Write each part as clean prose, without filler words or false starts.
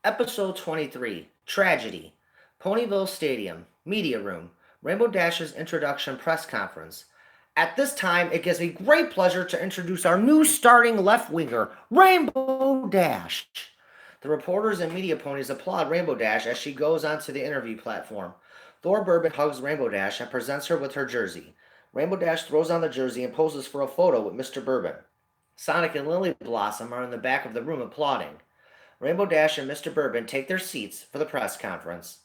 Episode 23 Tragedy, Ponyville Stadium, Media Room, Rainbow Dash's introduction press conference. At this time, it gives me great pleasure to introduce our new starting left winger, Rainbow Dash. The reporters and media ponies applaud Rainbow Dash as she goes onto the interview platform. Thor Bourbon hugs Rainbow Dash and presents her with her jersey. Rainbow Dash throws on the jersey and poses for a photo with Mr. Bourbon. Sonic and Lily Blossom are in the back of the room applauding. Rainbow Dash and Mr. Bourbon take their seats for the press conference.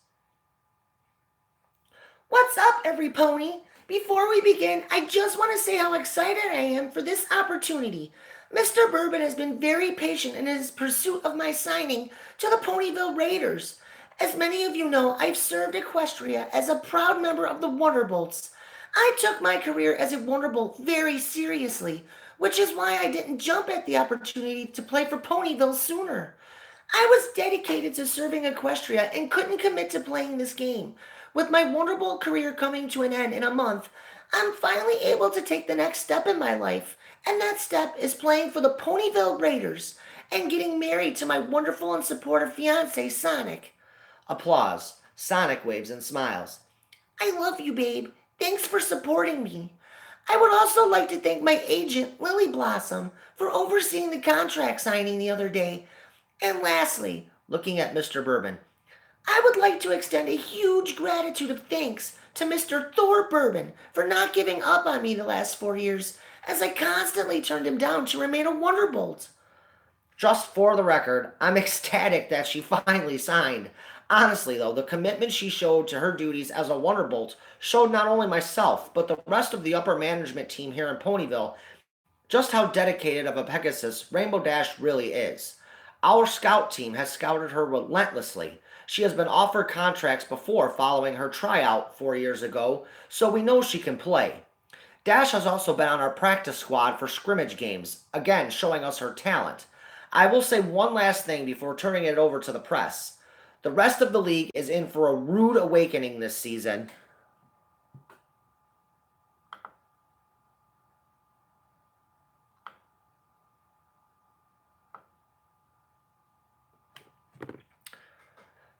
What's up, every pony? Before we begin, I just want to say how excited I am for this opportunity. Mr. Bourbon has been very patient in his pursuit of my signing to the Ponyville Raiders. As many of you know, I've served Equestria as a proud member of the Wonderbolts. I took my career as a Wonderbolt very seriously, which is why I didn't jump at the opportunity to play for Ponyville sooner. I was dedicated to serving Equestria and couldn't commit to playing this game. With my Wonderbolt career coming to an end in a month, I'm finally able to take the next step in my life, and that step is playing for the Ponyville Raiders and getting married to my wonderful and supportive fiance, Sonic. Applause. Sonic waves and smiles. I love you, babe. Thanks for supporting me. I would also like to thank my agent, Lily Blossom, for overseeing the contract signing the other day. And lastly, Looking at Mr. Bourbon. I would like to extend a huge gratitude of thanks to Mr. Thor Bourbon for not giving up on me the last 4 years, as I constantly turned him down to remain a Wonderbolt. Just for the record, I'm ecstatic that she finally signed. Honestly, though, the commitment she showed to her duties as a Wonderbolt showed not only myself, but the rest of the upper management team here in Ponyville just how dedicated of a Pegasus Rainbow Dash really is. Our scout team has scouted her relentlessly. She has been offered contracts before following her tryout 4 years ago, so we know she can play. Dash has also been on our practice squad for scrimmage games, again showing us her talent. I will say one last thing before turning it over to the press. The rest of the league is in for a rude awakening this season.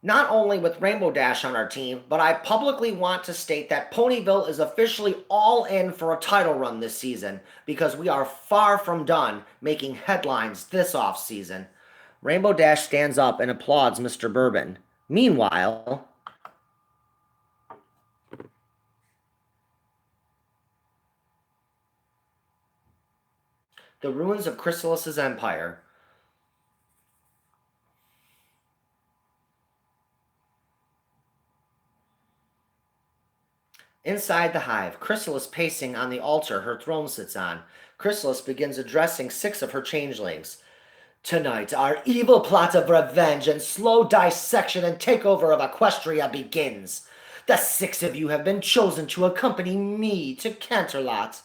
Not only with Rainbow Dash on our team, but I publicly want to state that Ponyville is officially all in for a title run this season because we are far from done making headlines this off season. Rainbow Dash stands up and applauds Mr. Bourbon. Meanwhile, the ruins of Chrysalis's empire. Inside the hive, Chrysalis pacing on the altar her throne sits on. Chrysalis begins addressing 6 of her changelings. Tonight, our evil plot of revenge and slow dissection and takeover of Equestria begins. The 6 of you have been chosen to accompany me to Canterlot.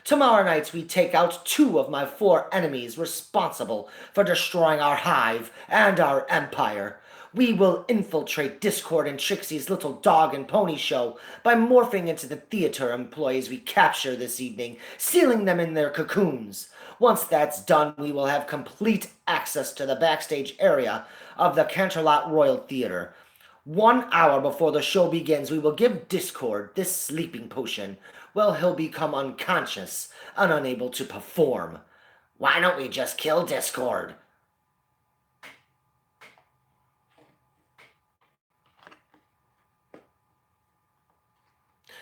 Tomorrow night we take out 2 of my 4 enemies responsible for destroying our hive and our empire. We will infiltrate Discord and Trixie's little dog and pony show by morphing into the theater employees we capture this evening, sealing them in their cocoons. Once that's done, we will have complete access to the backstage area of the Canterlot Royal Theater. 1 hour before the show begins, we will give Discord this sleeping potion. Well, he'll become unconscious and unable to perform. Why don't we just kill Discord?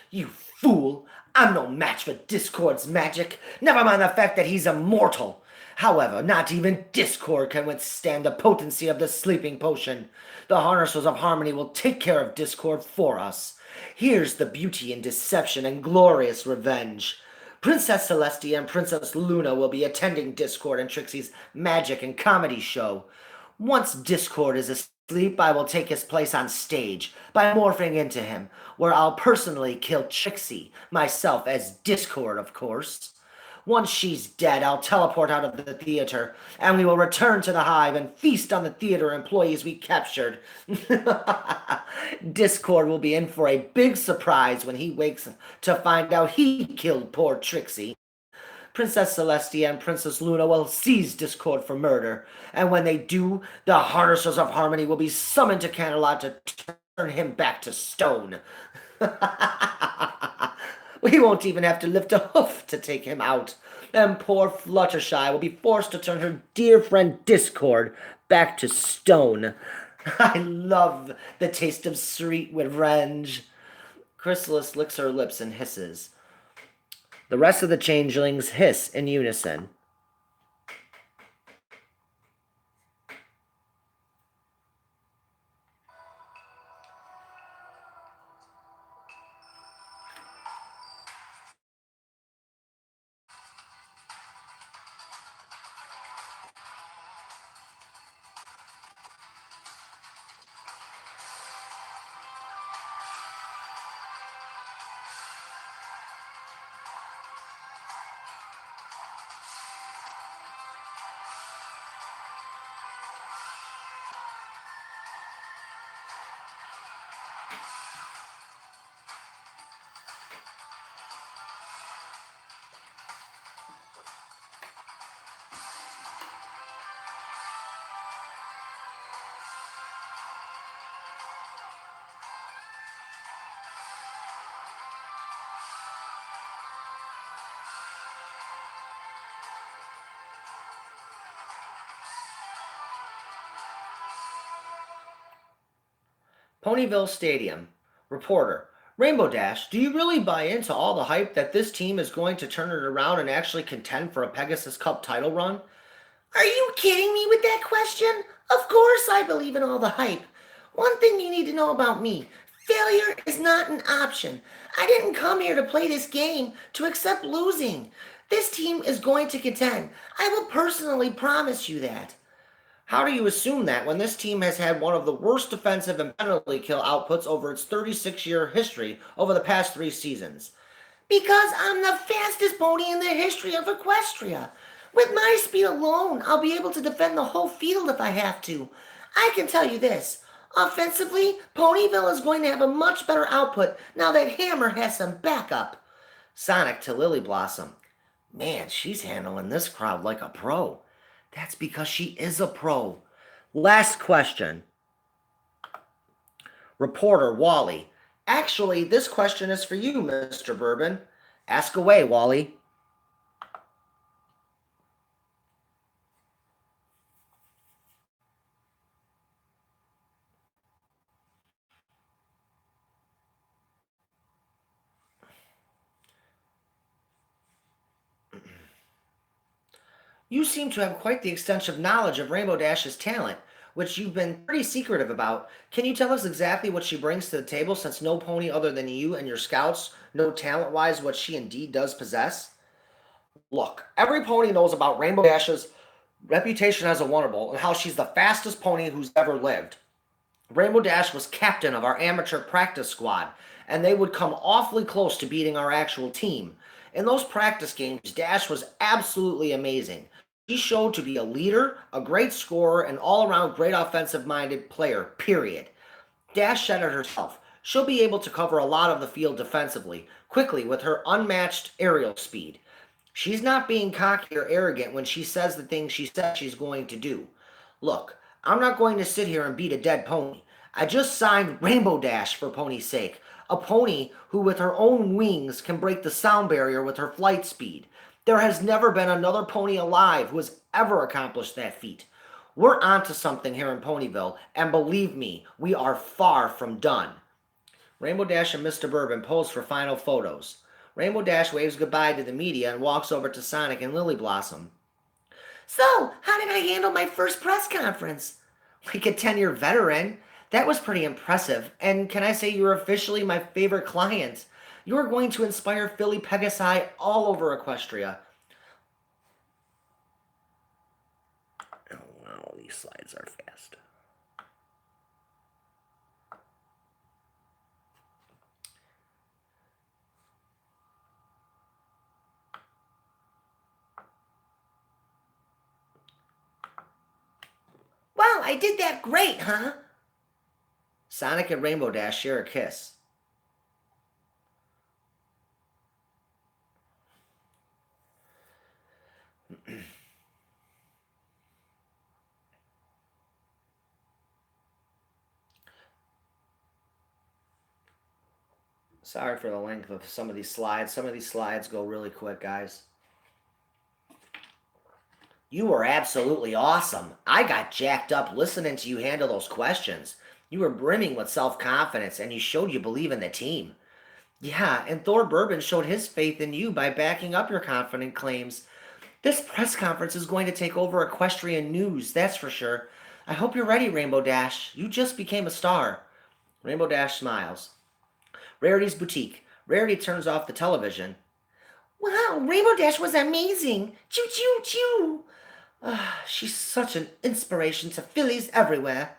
You fool! I'm no match for Discord's magic. Never mind the fact that he's immortal. However, not even Discord can withstand the potency of the sleeping potion. The Harnessers of Harmony will take care of Discord for us. Here's the beauty and deception and glorious revenge. Princess Celestia and Princess Luna will be attending Discord and Trixie's magic and comedy show. Once Discord is asleep, I will take his place on stage by morphing into him, where I'll personally kill Trixie, myself as Discord, of course. Once she's dead, I'll teleport out of the theater, and we will return to the hive and feast on the theater employees we captured. Discord will be in for a big surprise when he wakes to find out he killed poor Trixie. Princess Celestia and Princess Luna will seize Discord for murder, and when they do, the Harnessers of Harmony will be summoned to Camelot to turn him back to stone. We won't even have to lift a hoof to take him out, and poor Fluttershy will be forced to turn her dear friend Discord back to stone. I love the taste of sweet revenge. Chrysalis licks her lips and hisses. The rest of the changelings hiss in unison. Ponyville Stadium. Reporter. Rainbow Dash, do you really buy into all the hype that this team is going to turn it around and actually contend for a Pegasus Cup title run? Are you kidding me with that question? Of course I believe in all the hype. One thing you need to know about me, failure is not an option. I didn't come here to play this game to accept losing. This team is going to contend. I will personally promise you that. How do you assume that when this team has had one of the worst defensive and penalty kill outputs over its 36-year history over the past 3 seasons? Because I'm the fastest pony in the history of Equestria. With my speed alone, I'll be able to defend the whole field if I have to. I can tell you this. Offensively, Ponyville is going to have a much better output now that Hammer has some backup. Sonic to Lily Blossom. Man, she's handling this crowd like a pro. That's because she is a pro. Last question. Reporter Wally. Actually, this question is for you, Mr. Bourbon. Ask away, Wally. You seem to have quite the extensive knowledge of Rainbow Dash's talent, which you've been pretty secretive about. Can you tell us exactly what she brings to the table, since no pony other than you and your scouts know talent-wise what she indeed does possess? Look, every pony knows about Rainbow Dash's reputation as a Wonderbolt and how she's the fastest pony who's ever lived. Rainbow Dash was captain of our amateur practice squad, and they would come awfully close to beating our actual team. In those practice games, Dash was absolutely amazing. She showed to be a leader, a great scorer, and all-around great offensive-minded player, period. Dash said it herself. She'll be able to cover a lot of the field defensively, quickly with her unmatched aerial speed. She's not being cocky or arrogant when she says the things she says she's going to do. Look, I'm not going to sit here and beat a dead pony. I just signed Rainbow Dash for pony's sake. A pony who with her own wings can break the sound barrier with her flight speed. There has never been another pony alive who has ever accomplished that feat. We're onto something here in Ponyville, and believe me, we are far from done. Rainbow Dash and Mr. Bourbon pose for final photos. Rainbow Dash waves goodbye to the media and walks over to Sonic and Lily Blossom. So, how did I handle my first press conference? Like a 10-year veteran. That was pretty impressive. And can I say you're officially my favorite client? You're going to inspire Philly Pegasi all over Equestria. Oh, wow, these slides are fast. Wow, I did that great, huh? Sonic and Rainbow Dash share a kiss. Sorry for the length of some of these slides. Some of these slides go really quick, guys. You were absolutely awesome. I got jacked up listening to you handle those questions. You were brimming with self confidence and you showed you believe in the team. Yeah, and Thor Bourbon showed his faith in you by backing up your confident claims. This press conference is going to take over equestrian news, that's for sure. I hope you're ready, Rainbow Dash. You just became a star. Rainbow Dash smiles. Rarity's boutique. Rarity turns off the television. Wow, Rainbow Dash was amazing. Choo choo choo. She's such an inspiration to fillies everywhere.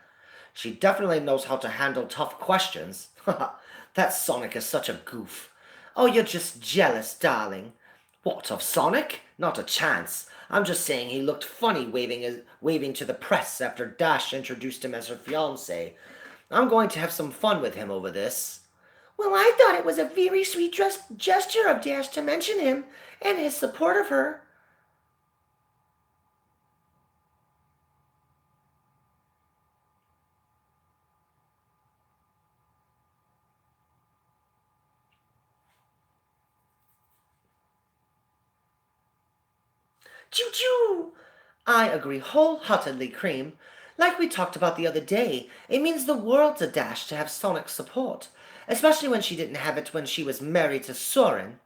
She definitely knows how to handle tough questions. That Sonic is such a goof. Oh, you're just jealous, darling. What, of Sonic? Not a chance. I'm just saying he looked funny waving to the press after Dash introduced him as her fiancé. I'm going to have some fun with him over this. Well, I thought it was a very sweet gesture of Dash to mention him and his support of her. Choo choo! I agree wholeheartedly, Cream. Like we talked about the other day, it means the world to Dash to have Sonic's support, especially when she didn't have it when she was married to Soren.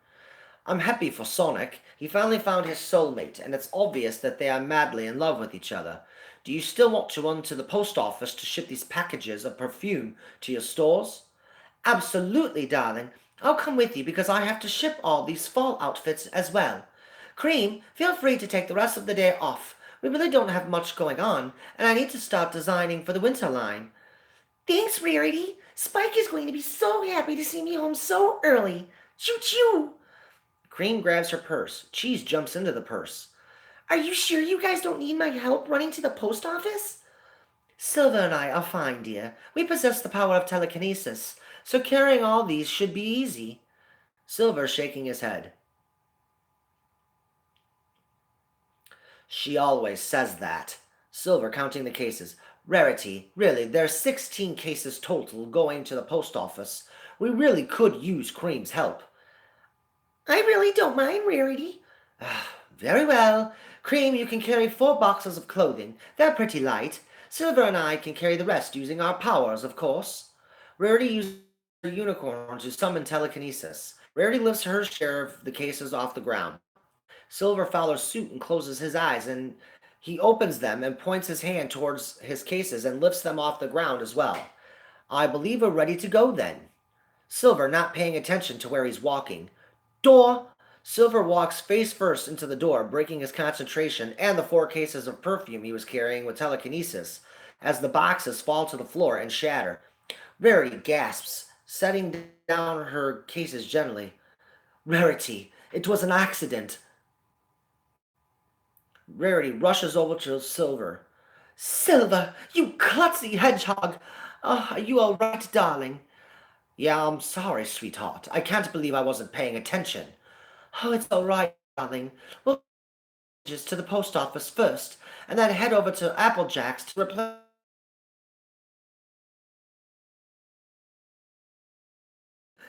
I'm happy for Sonic. He finally found his soulmate, and it's obvious that they are madly in love with each other. Do you still want to run to the post office to ship these packages of perfume to your stores? Absolutely, darling. I'll come with you because I have to ship all these fall outfits as well. Cream, feel free to take the rest of the day off. We really don't have much going on, and I need to start designing for the winter line. Thanks, Rarity. Spike is going to be so happy to see me home so early. Choo choo. Cream grabs her purse. Cheese jumps into the purse. Are you sure you guys don't need my help running to the post office? Silver and I are fine, dear. We possess the power of telekinesis, so carrying all these should be easy. Silver shaking his head. She always says that. Silver counting the cases. Rarity, really, there's 16 cases total going to the post office. We really could use Cream's help. I really don't mind, Rarity. Very well. Cream, you can carry 4 boxes of clothing. They're pretty light. Silver and I can carry the rest using our powers, of course. Rarity uses her unicorn to summon telekinesis. Rarity lifts her share of the cases off the ground. Silver follows suit and closes his eyes, and he opens them and points his hand towards his cases and lifts them off the ground as well. I believe we're ready to go then. Silver not paying attention to where he's walking. Door! Silver walks face first into the door, breaking his concentration and the 4 cases of perfume he was carrying with telekinesis, as the boxes fall to the floor and shatter. Rarity gasps, setting down her cases gently. Rarity, it was an accident. Rarity rushes over to Silver. Silver, you klutzy hedgehog! Are you all right, darling? Yeah, I'm sorry, sweetheart. I can't believe I wasn't paying attention. Oh, it's all right, darling. We'll just to the post office first, and then head over to Applejack's to replace.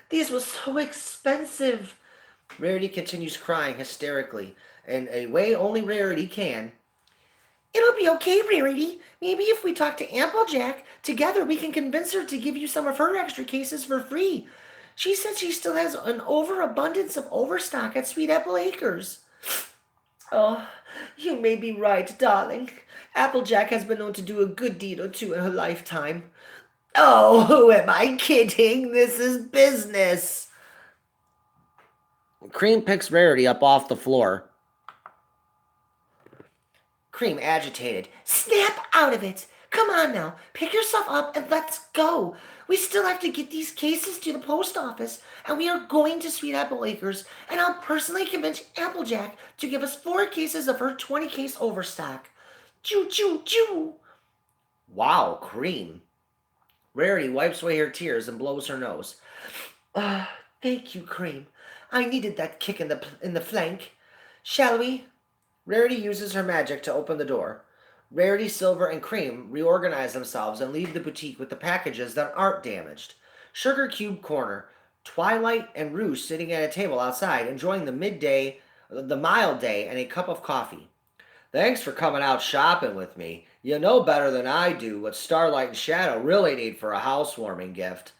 These were so expensive. Rarity continues crying hysterically, in a way only Rarity can. It'll be okay, Rarity. Maybe if we talk to Applejack, together we can convince her to give you some of her extra cases for free. She said she still has an overabundance of overstock at Sweet Apple Acres. Oh, you may be right, darling. Applejack has been known to do a good deed or two in her lifetime. Oh, who am I kidding? This is business. Cream picks Rarity up off the floor. Cream agitated. Snap out of it. Come on now, pick yourself up and let's go. We still have to get these cases to the post office, and we are going to Sweet Apple Acres, and I'll personally convince Applejack to give us 4 cases of her 20-case overstock. Choo choo choo. Wow, Cream. Rarity wipes away her tears and blows her nose. Thank you, Cream. I needed that kick in the flank. Shall we? Rarity uses her magic to open the door. Rarity, Silver, and Cream reorganize themselves and leave the boutique with the packages that aren't damaged. Sugar Cube Corner. Twilight and Rouge sitting at a table outside, enjoying the mild day, and a cup of coffee. Thanks for coming out shopping with me. You know better than I do what Starlight and Shadow really need for a housewarming gift.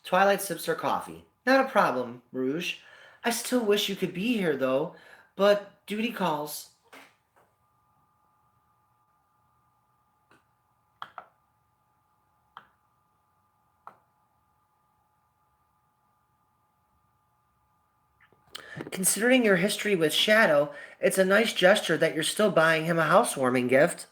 Twilight sips her coffee. Not a problem, Rouge. I still wish you could be here, though, but duty calls. Considering your history with Shadow, it's a nice gesture that you're still buying him a housewarming gift.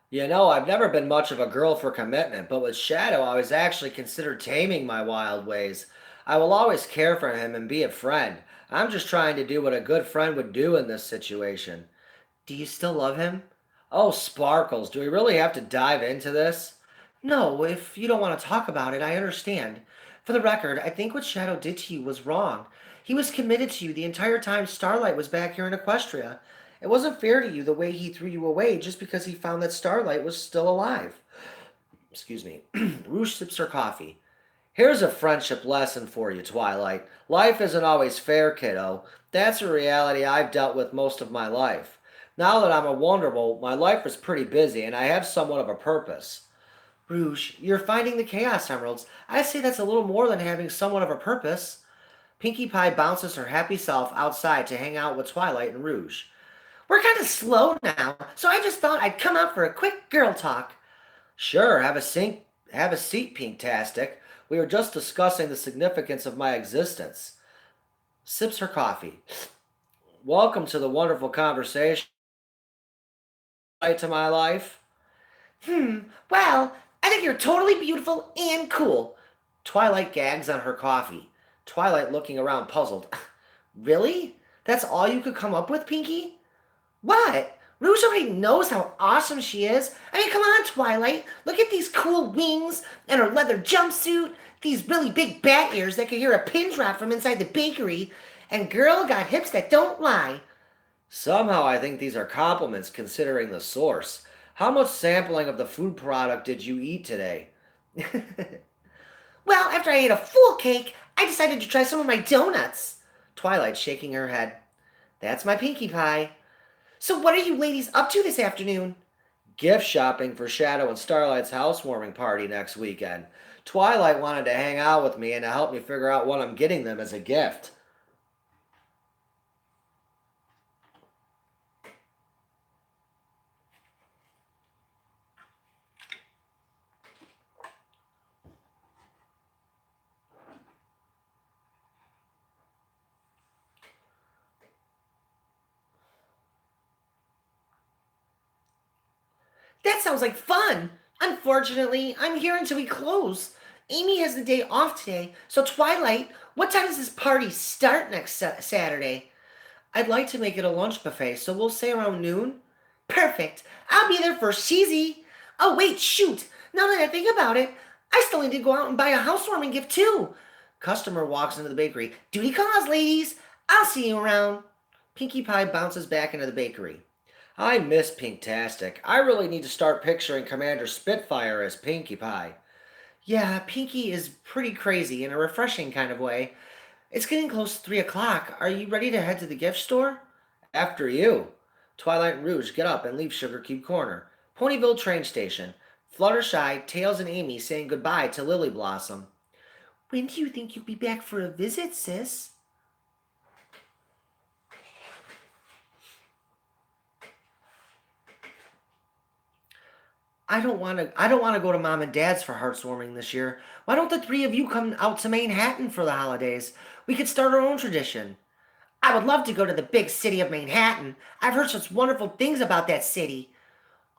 You know, I've never been much of a girl for commitment, but with Shadow, I was actually considered taming my wild ways. I will always care for him and be a friend. I'm just trying to do what a good friend would do in this situation. Do you still love him? Oh, Sparkles, do we really have to dive into this? No, if you don't want to talk about it, I understand. For the record, I think what Shadow did to you was wrong. He was committed to you the entire time Starlight was back here in Equestria. It wasn't fair to you the way he threw you away just because he found that Starlight was still alive. Excuse me. Rouge sips her coffee. Here's a friendship lesson for you, Twilight. Life isn't always fair, kiddo. That's a reality I've dealt with most of my life. Now that I'm a Wonderbolt, my life is pretty busy and I have somewhat of a purpose. Rouge, you're finding the Chaos Emeralds. I'd say that's a little more than having somewhat of a purpose. Pinkie Pie bounces her happy self outside to hang out with Twilight and Rouge. We're kind of slow now, so I just thought I'd come out for a quick girl talk. Sure, have a seat, Pinktastic. We were just discussing the significance of my existence. Sips her coffee. Welcome to the wonderful conversation to my life. Well, I think you're totally beautiful and cool. Twilight gags on her coffee. Twilight looking around puzzled. Really? That's all you could come up with, Pinkie? What? Rouge already knows how awesome she is. I mean, come on, Twilight. Look at these cool wings and her leather jumpsuit, these really big bat ears that could hear a pin drop from inside the bakery, and girl got hips that don't lie. Somehow I think these are compliments considering the source. How much sampling of the food product did you eat today? Well, after I ate a full cake, I decided to try some of my donuts. Twilight shaking her head. That's my Pinkie Pie. So, what are you ladies up to this afternoon? Gift shopping for Shadow and Starlight's housewarming party next weekend. Twilight wanted to hang out with me and to help me figure out what I'm getting them as a gift. That sounds like fun. Unfortunately, I'm here until we close. Amy has the day off today, so Twilight, what time does this party start next Saturday? I'd like to make it a lunch buffet, so we'll say around noon. Perfect. I'll be there first, cheesy. Oh, wait, shoot. Now that I think about it, I still need to go out and buy a housewarming gift, too. Customer walks into the bakery. Duty calls, ladies. I'll see you around. Pinkie Pie bounces back into the bakery. I miss Pinktastic. I really need to start picturing Commander Spitfire as Pinkie Pie. Yeah, Pinkie is pretty crazy in a refreshing kind of way. It's getting close to 3 o'clock. Are you ready to head to the gift store? After you. Twilight and Rouge get up and leave Sugarcube Corner. Ponyville train station. Fluttershy, Tails, and Amy saying goodbye to Lily Blossom. When do you think you'll be back for a visit, sis? I don't want to go to Mom and Dad's for Heartswarming this year. Why don't the three of you come out to Manhattan for the holidays? We could start our own tradition. I would love to go to the big city of Manhattan. I've heard such wonderful things about that city.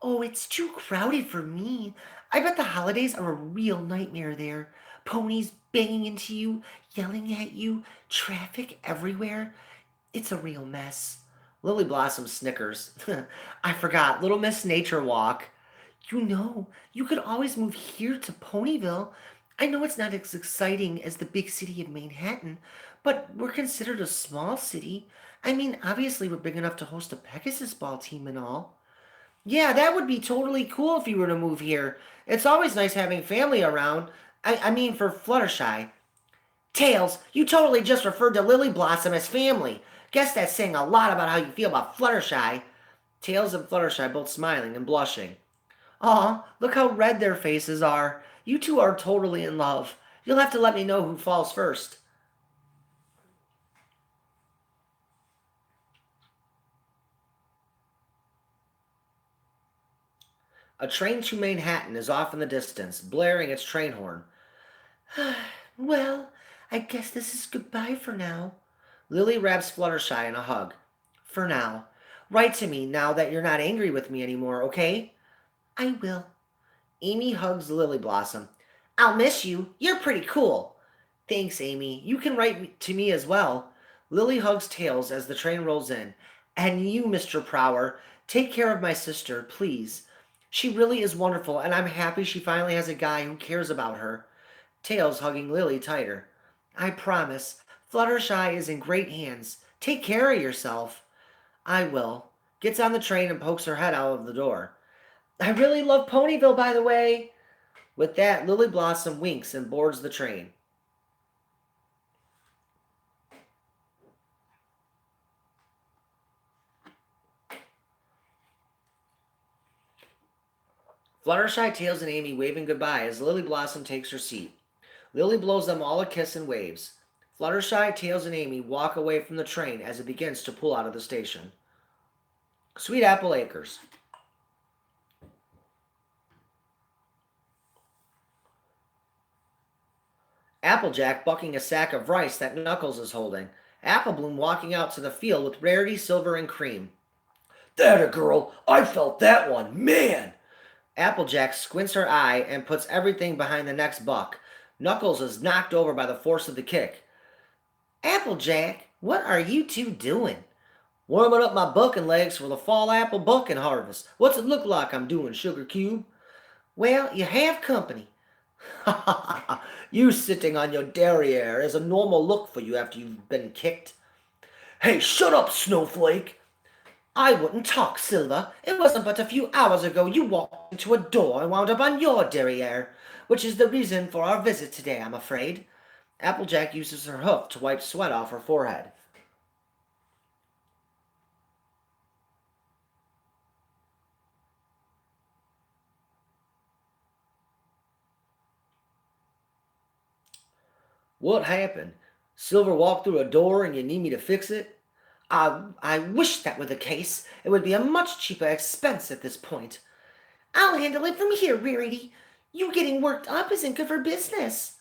Oh, it's too crowded for me. I bet the holidays are a real nightmare there. Ponies banging into you, yelling at you, traffic everywhere. It's a real mess. Lily Blossom snickers. I forgot. Little Miss Nature Walk. You could always move here to Ponyville. I know it's not as exciting as the big city of Manhattan, but we're considered a small city. I mean, obviously, we're big enough to host a Pegasus ball team and all. Yeah, that would be totally cool if you were to move here. It's always nice having family around. I mean, for Fluttershy. Tails, you totally just referred to Lily Blossom as family. Guess that's saying a lot about how you feel about Fluttershy. Tails and Fluttershy both smiling and blushing. Aw, look how red their faces are. You two are totally in love. You'll have to let me know who falls first. A train to Manhattan is off in the distance, blaring its train horn. Well, I guess this is goodbye for now. Lily wraps Fluttershy in a hug. For now. Write to me now that you're not angry with me anymore, okay? I will. Amy hugs Lily Blossom. I'll miss you. You're pretty cool. Thanks, Amy. You can write to me as well. Lily hugs Tails as the train rolls in. And you, Mr. Prower, take care of my sister, please. She really is wonderful, and I'm happy she finally has a guy who cares about her. Tails hugging Lily tighter. I promise. Fluttershy is in great hands. Take care of yourself. I will. Gets on the train and pokes her head out of the door. I really love Ponyville, by the way. With that, Lily Blossom winks and boards the train. Fluttershy, Tails, and Amy waving goodbye as Lily Blossom takes her seat. Lily blows them all a kiss and waves. Fluttershy, Tails, and Amy walk away from the train as it begins to pull out of the station. Sweet Apple Acres. Applejack bucking a sack of rice that Knuckles is holding. Applebloom walking out to the field with Rarity, Silver, and Cream. That a girl! I felt that one, man! Applejack squints her eye and puts everything behind the next buck. Knuckles is knocked over by the force of the kick. Applejack, what are you two doing? Warming up my bucking legs for the fall apple bucking harvest. What's it look like I'm doing, Sugar Cube? Well, you have company. Ha ha ha ha! You sitting on your derriere is a normal look for you after you've been kicked. Hey, shut up, Snowflake! I wouldn't talk, Silver. It wasn't but a few hours ago you walked into a door and wound up on your derriere, which is the reason for our visit today, I'm afraid. Applejack uses her hoof to wipe sweat off her forehead. What happened? Silver walked through a door and you need me to fix it? I wish that were the case. It would be a much cheaper expense at this point. I'll handle it from here, Rarity. You getting worked up isn't good for business.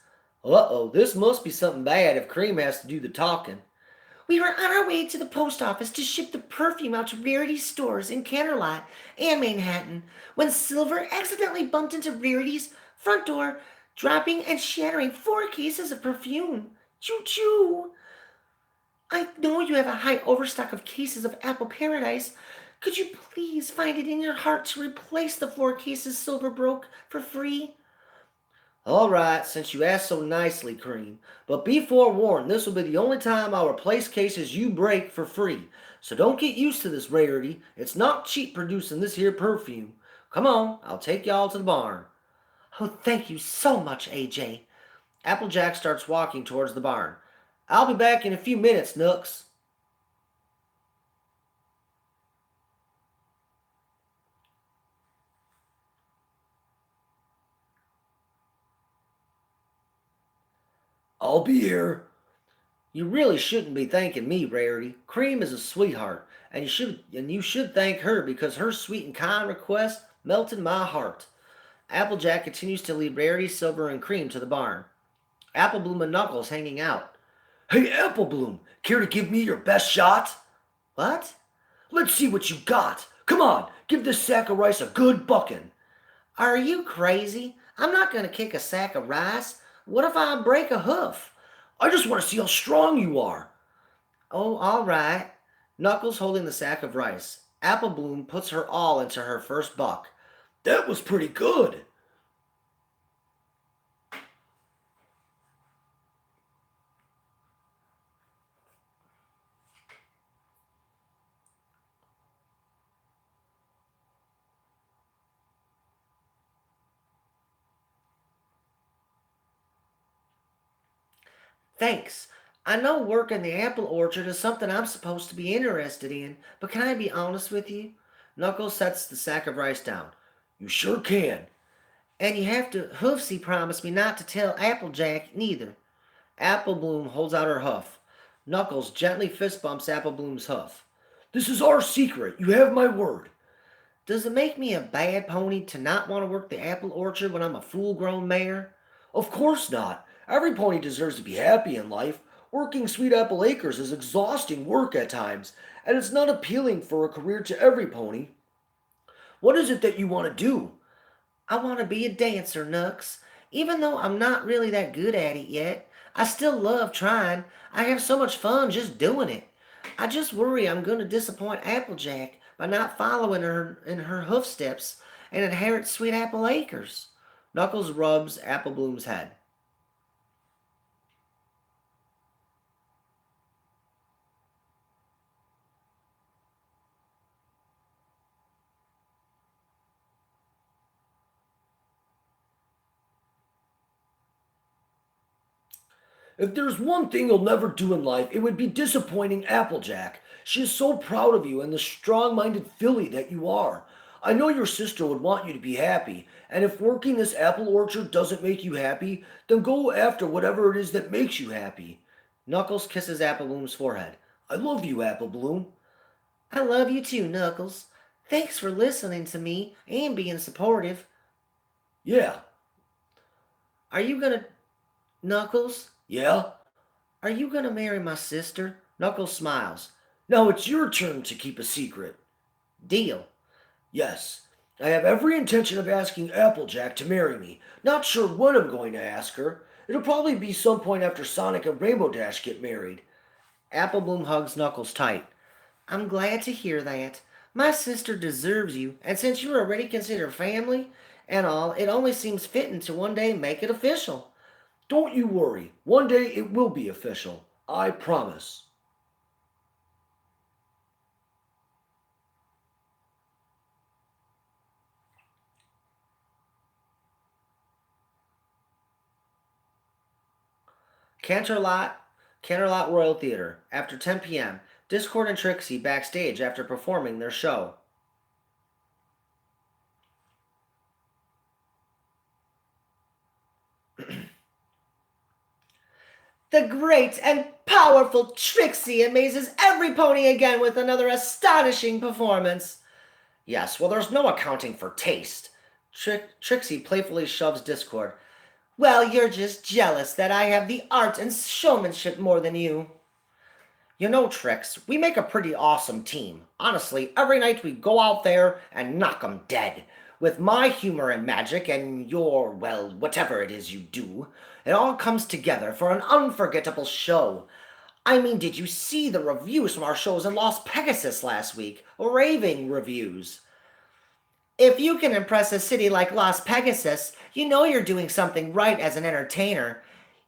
Uh-oh, this must be something bad if Cream has to do the talking. We were on our way to the post office to ship the perfume out to Rarity's stores in Canterlot and Manhattan when Silver accidentally bumped into Rarity's front door, dropping and shattering 4 cases of perfume. Choo-choo! I know you have a high overstock of cases of Apple Paradise. Could you please find it in your heart to replace the 4 cases Silver broke for free? All right, since you asked so nicely, Cream. But be forewarned, this will be the only time I'll replace cases you break for free. So don't get used to this, Rarity. It's not cheap producing this here perfume. Come on, I'll take y'all to the barn. Oh, thank you so much, AJ. Applejack starts walking towards the barn. I'll be back in a few minutes, Nooks. I'll be here. You really shouldn't be thanking me, Rarity. Cream is a sweetheart, and you should thank her because her sweet and kind request melted my heart. Applejack continues to lead Rarity, Silver, and Cream to the barn. Applebloom and Knuckles hanging out. Hey, Applebloom, care to give me your best shot? What? Let's see what you got. Come on, give this sack of rice a good bucking. Are you crazy? I'm not going to kick a sack of rice. What if I break a hoof? I just want to see how strong you are. Oh, all right. Knuckles holding the sack of rice. Applebloom puts her all into her first buck. That was pretty good. Thanks. I know work in the apple orchard is something I'm supposed to be interested in, but can I be honest with you? Knuckles sets the sack of rice down. You sure can. And you have to, Hoofsy promised me not to tell Applejack neither. Applebloom holds out her hoof. Knuckles gently fist bumps Applebloom's hoof. This is our secret. You have my word. Does it make me a bad pony to not want to work the apple orchard when I'm a full grown mare? Of course not. Every pony deserves to be happy in life. Working Sweet Apple Acres is exhausting work at times, and it's not appealing for a career to every pony. What is it that you want to do? I want to be a dancer, Nux. Even though I'm not really that good at it yet, I still love trying. I have so much fun just doing it. I just worry I'm going to disappoint Applejack by not following her in her hoofsteps and inherit Sweet Apple Acres. Knuckles rubs Applebloom's head. If there's one thing you'll never do in life, it would be disappointing Applejack. She is so proud of you and the strong minded filly that you are. I know your sister would want you to be happy, and if working this apple orchard doesn't make you happy, then go after whatever it is that makes you happy. Knuckles kisses Applebloom's forehead. I love you, Applebloom. I love you too, Knuckles. Thanks for listening to me and being supportive. Yeah. Are you gonna, Knuckles? Yeah? Are you gonna marry my sister? Knuckles smiles. Now it's your turn to keep a secret. Deal. Yes. I have every intention of asking Applejack to marry me. Not sure when I'm going to ask her. It'll probably be some point after Sonic and Rainbow Dash get married. Applebloom hugs Knuckles tight. I'm glad to hear that. My sister deserves you, and since you're already considered family and all, it only seems fitting to one day make it official. Don't you worry. One day it will be official. I promise. Canterlot, Canterlot Royal Theater. After 10 p.m., Discord and Trixie backstage after performing their show. The great and powerful Trixie amazes every pony again with another astonishing performance. Yes, well, there's no accounting for taste. Trixie playfully shoves Discord. Well, you're just jealous that I have the art and showmanship more than you. You know, Trix, we make a pretty awesome team. Honestly, every night we go out there and knock 'em dead. With my humor and magic and your, well, whatever it is you do, it all comes together for an unforgettable show. I mean, did you see the reviews from our shows in Las Pegasus last week? Raving reviews. If you can impress a city like Las Pegasus, you know you're doing something right as an entertainer.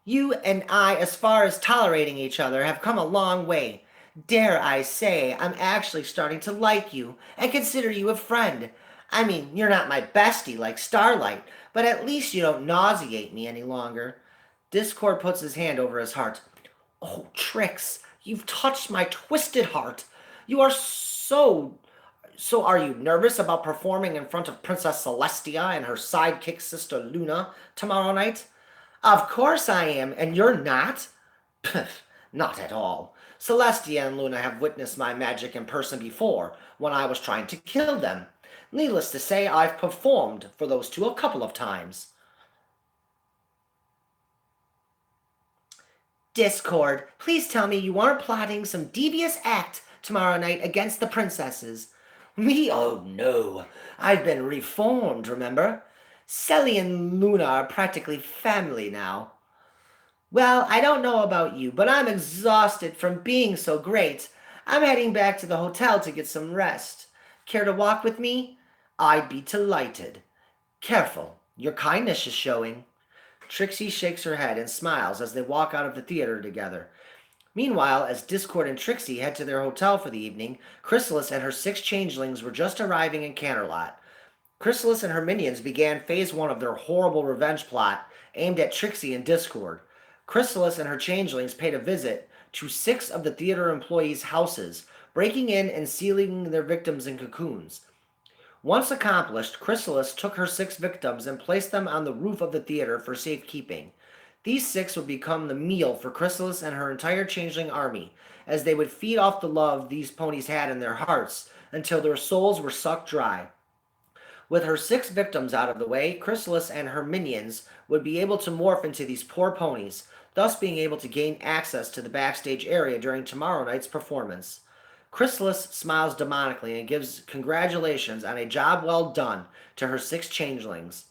You and I, as far as tolerating each other, have come a long way. Dare I say, I'm actually starting to like you and consider you a friend. I mean, you're not my bestie like Starlight, but at least you don't nauseate me any longer. Discord puts his hand over his heart. Oh, Trix, you've touched my twisted heart. You are so are you nervous about performing in front of Princess Celestia and her sidekick sister Luna tomorrow night? Of course I am, and you're not? Pff, not at all. Celestia and Luna have witnessed my magic in person before, when I was trying to kill them. Needless to say, I've performed for those two a couple of times. Discord, please tell me you aren't plotting some devious act tomorrow night against the princesses. Me? Oh no. I've been reformed, remember? Selly and Luna are practically family now. Well, I don't know about you, but I'm exhausted from being so great. I'm heading back to the hotel to get some rest. Care to walk with me? I'd be delighted. Careful, your kindness is showing. Trixie shakes her head and smiles as they walk out of the theater together. Meanwhile, as Discord and Trixie head to their hotel for the evening, Chrysalis and her 6 changelings were just arriving in Canterlot. Chrysalis and her minions began phase 1 of their horrible revenge plot aimed at Trixie and Discord. Chrysalis and her changelings paid a visit to 6 of the theater employees' houses, breaking in and sealing their victims in cocoons. Once accomplished, Chrysalis took her 6 victims and placed them on the roof of the theater for safekeeping. These 6 would become the meal for Chrysalis and her entire changeling army, as they would feed off the love these ponies had in their hearts until their souls were sucked dry. With her 6 victims out of the way, Chrysalis and her minions would be able to morph into these poor ponies, thus being able to gain access to the backstage area during tomorrow night's performance. Chrysalis smiles demonically and gives congratulations on a job well done to her 6 changelings.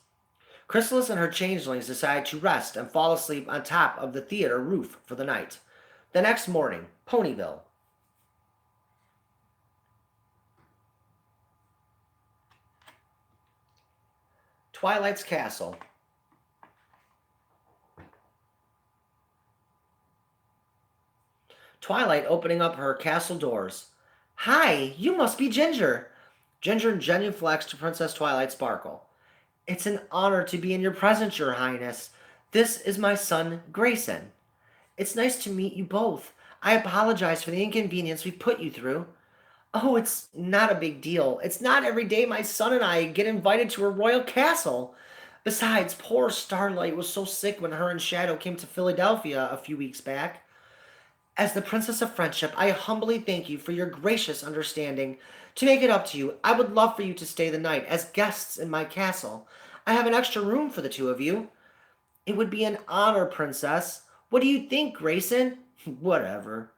Chrysalis and her changelings decide to rest and fall asleep on top of the theater roof for the night. The next morning, Ponyville. Twilight's Castle. Twilight opening up her castle doors. Hi, you must be Ginger. Ginger genuflects to Princess Twilight Sparkle. It's an honor to be in your presence, Your Highness. This is my son, Grayson. It's nice to meet you both. I apologize for the inconvenience we put you through. Oh, it's not a big deal. It's not every day my son and I get invited to a royal castle. Besides, poor Starlight was so sick when her and Shadow came to Philadelphia a few weeks back. As the Princess of Friendship, I humbly thank you for your gracious understanding. To make it up to you, I would love for you to stay the night as guests in my castle. I have an extra room for the 2 of you. It would be an honor, Princess. What do you think, Grayson? Whatever.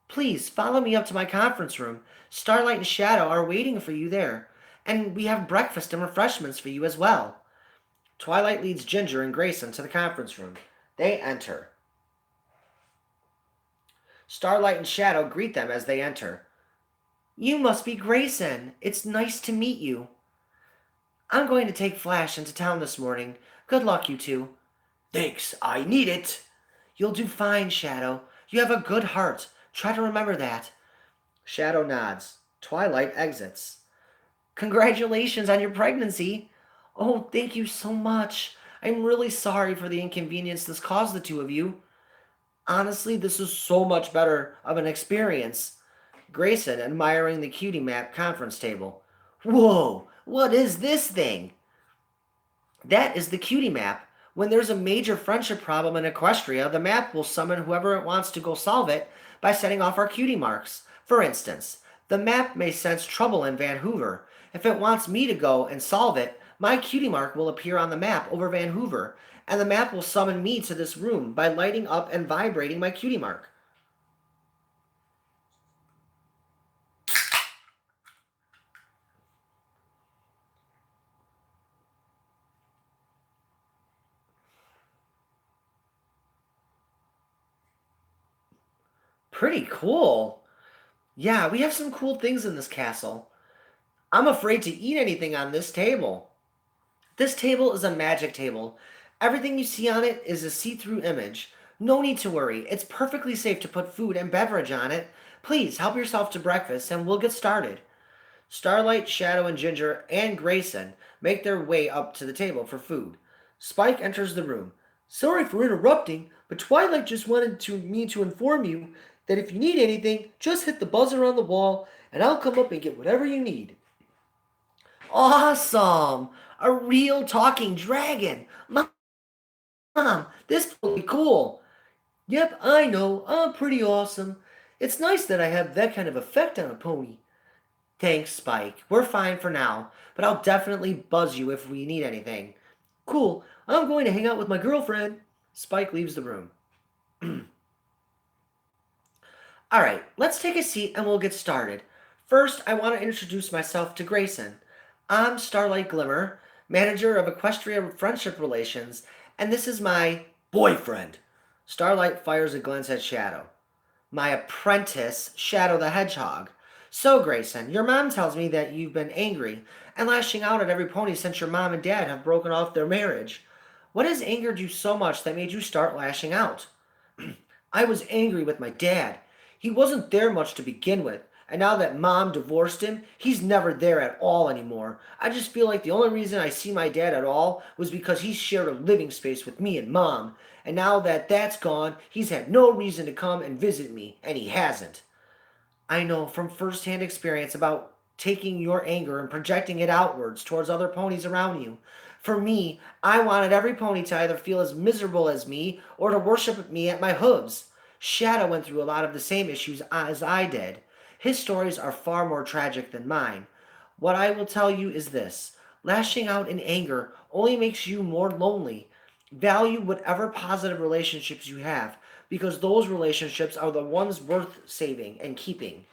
Please, follow me up to my conference room. Starlight and Shadow are waiting for you there. And we have breakfast and refreshments for you as well. Twilight leads Ginger and Grayson to the conference room. They enter. Starlight and Shadow greet them as they enter. You must be Grayson. It's nice to meet you. I'm going to take Flash into town this morning. Good luck, you two. Thanks, I need it. You'll do fine, Shadow. You have a good heart. Try to remember that. Shadow nods. Twilight exits. Congratulations on your pregnancy. Oh, thank you so much. I'm really sorry for the inconvenience this caused the 2 of you. Honestly, this is so much better of an experience. Grayson admiring the cutie map conference table. Whoa, what is this thing? That is the cutie map. When there's a major friendship problem in Equestria, the map will summon whoever it wants to go solve it by setting off our cutie marks. For instance, the map may sense trouble in Vancouver. If it wants me to go and solve it, my cutie mark will appear on the map over Vancouver, and the map will summon me to this room by lighting up and vibrating my cutie mark. Pretty cool. Yeah, we have some cool things in this castle. I'm afraid to eat anything on this table. This table is a magic table. Everything you see on it is a see-through image. No need to worry. It's perfectly safe to put food and beverage on it. Please help yourself to breakfast and we'll get started. Starlight, Shadow, and Ginger and Grayson make their way up to the table for food. Spike enters the room. Sorry for interrupting, but Twilight just wanted me to inform you that if you need anything, just hit the buzzer on the wall and I'll come up and get whatever you need. Awesome! A real talking dragon! Mom, this will be cool. Yep, I know. I'm pretty awesome. It's nice that I have that kind of effect on a pony. Thanks, Spike. We're fine for now, but I'll definitely buzz you if we need anything. Cool. I'm going to hang out with my girlfriend. Spike leaves the room. All right, let's take a seat and we'll get started. First, I want to introduce myself to Grayson. I'm Starlight Glimmer, manager of Equestria Friendship Relations, and this is my boyfriend. Starlight fires a glance at Shadow. My apprentice, Shadow the Hedgehog. So, Grayson, your mom tells me that you've been angry and lashing out at every pony since your mom and dad have broken off their marriage. What has angered you so much that made you start lashing out? I was angry with my dad. He wasn't there much to begin with, and now that Mom divorced him, he's never there at all anymore. I just feel like the only reason I see my dad at all was because he shared a living space with me and Mom, And now that that's gone, he's had no reason to come and visit me, and he hasn't. I know from firsthand experience about taking your anger and projecting it outwards towards other ponies around you. For me, I wanted every pony to either feel as miserable as me or to worship me at my hooves. Shadow went through a lot of the same issues as I did. His stories are far more tragic than mine. What I will tell you is this: lashing out in anger only makes you more lonely. Value whatever positive relationships you have, because those relationships are the ones worth saving and keeping.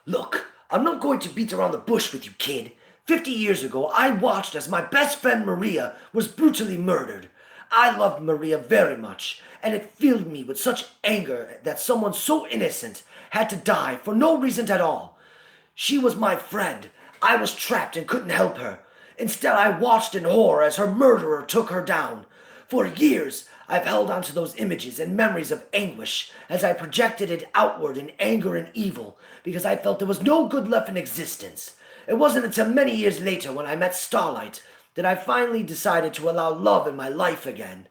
Look, I'm not going to beat around the bush with you, kid. 50 years ago, I watched as my best friend Maria was brutally murdered. I loved Maria very much, and it filled me with such anger that someone so innocent had to die for no reason at all. She was my friend. I was trapped and couldn't help her. Instead, I watched in horror as her murderer took her down. For years, I've held on to those images and memories of anguish as I projected it outward in anger and evil because I felt there was no good left in existence. It wasn't until many years later when I met Starlight that I finally decided to allow love in my life again.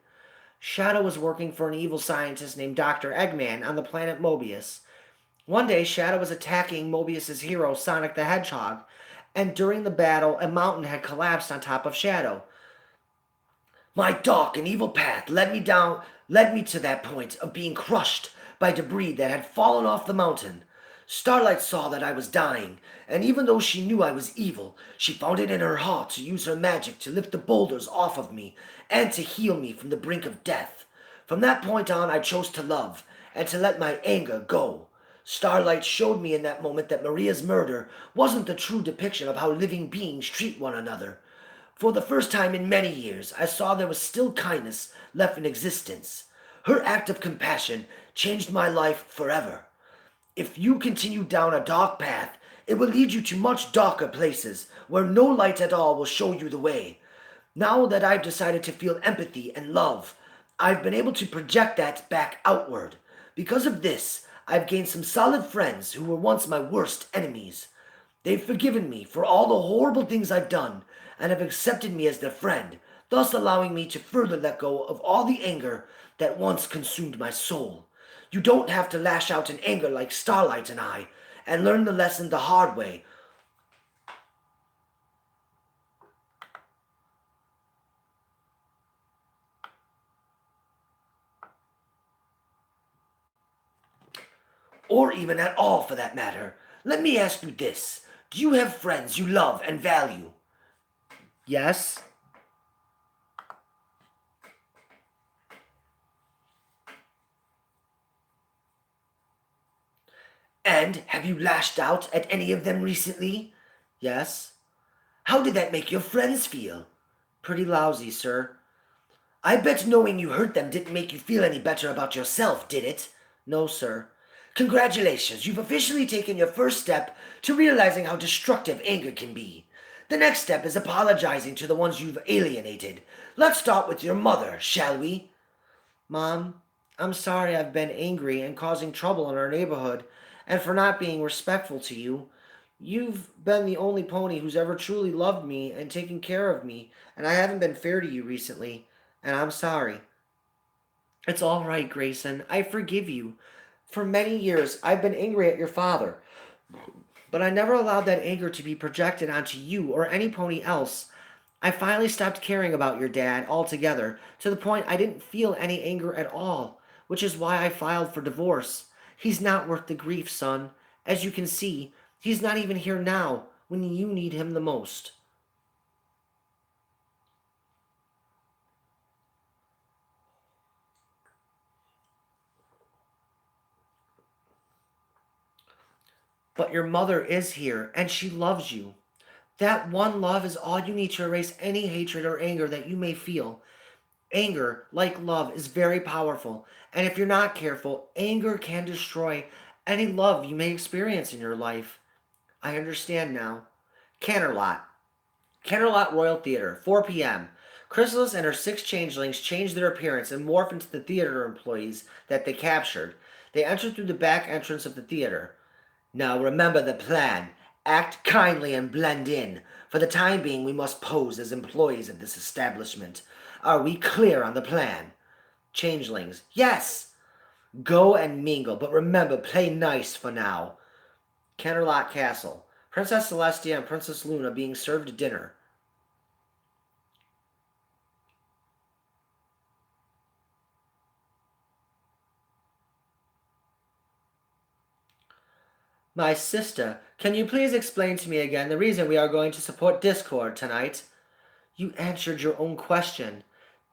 Shadow was working for an evil scientist named Dr. Eggman on the planet Mobius. One day, Shadow was attacking Mobius's hero, Sonic the Hedgehog, and during the battle, a mountain had collapsed on top of Shadow. My dark and evil path led me to that point of being crushed by debris that had fallen off the mountain. Starlight saw that I was dying, and even though she knew I was evil, she found it in her heart to use her magic to lift the boulders off of me and to heal me from the brink of death. From that point on, I chose to love and to let my anger go. Starlight showed me in that moment that Maria's murder wasn't the true depiction of how living beings treat one another. For the first time in many years, I saw there was still kindness left in existence. Her act of compassion changed my life forever. If you continue down a dark path, it will lead you to much darker places where no light at all will show you the way. Now that I've decided to feel empathy and love, I've been able to project that back outward. Because of this, I've gained some solid friends who were once my worst enemies. They've forgiven me for all the horrible things I've done and have accepted me as their friend, thus allowing me to further let go of all the anger that once consumed my soul. You don't have to lash out in anger like Starlight and I, and learn the lesson the hard way. Or even at all for that matter. Let me ask you this. Do you have friends you love and value? Yes? And have you lashed out at any of them recently? Yes? How did that make your friends feel? Pretty lousy, sir. I bet knowing you hurt them didn't make you feel any better about yourself, did it? No, sir. Congratulations, you've officially taken your first step to realizing how destructive anger can be. The next step is apologizing to the ones you've alienated. Let's start with your mother, shall we? Mom, I'm sorry I've been angry and causing trouble in our neighborhood, and for not being respectful to you. You've been the only pony who's ever truly loved me and taken care of me, and I haven't been fair to you recently, and I'm sorry. It's all right, Grayson. I forgive you. For many years, I've been angry at your father, but I never allowed that anger to be projected onto you or any pony else. I finally stopped caring about your dad altogether, to the point I didn't feel any anger at all, which is why I filed for divorce. He's not worth the grief, son. As you can see, he's not even here now, when you need him the most. But your mother is here, and she loves you. That one love is all you need to erase any hatred or anger that you may feel. Anger, like love, is very powerful, and if you're not careful, anger can destroy any love you may experience in your life. I understand now. Canterlot. Canterlot Royal Theater, 4 p.m. Chrysalis and her 6 changelings change their appearance and morph into the theater employees that they captured. They enter through the back entrance of the theater. Now remember the plan. Act kindly and blend in. For the time being, we must pose as employees of this establishment. Are we clear on the plan? Changelings. Yes! Go and mingle, but remember, play nice for now. Canterlot Castle. Princess Celestia and Princess Luna being served dinner. My sister, can you please explain to me again the reason we are going to support Discord tonight? You answered your own question.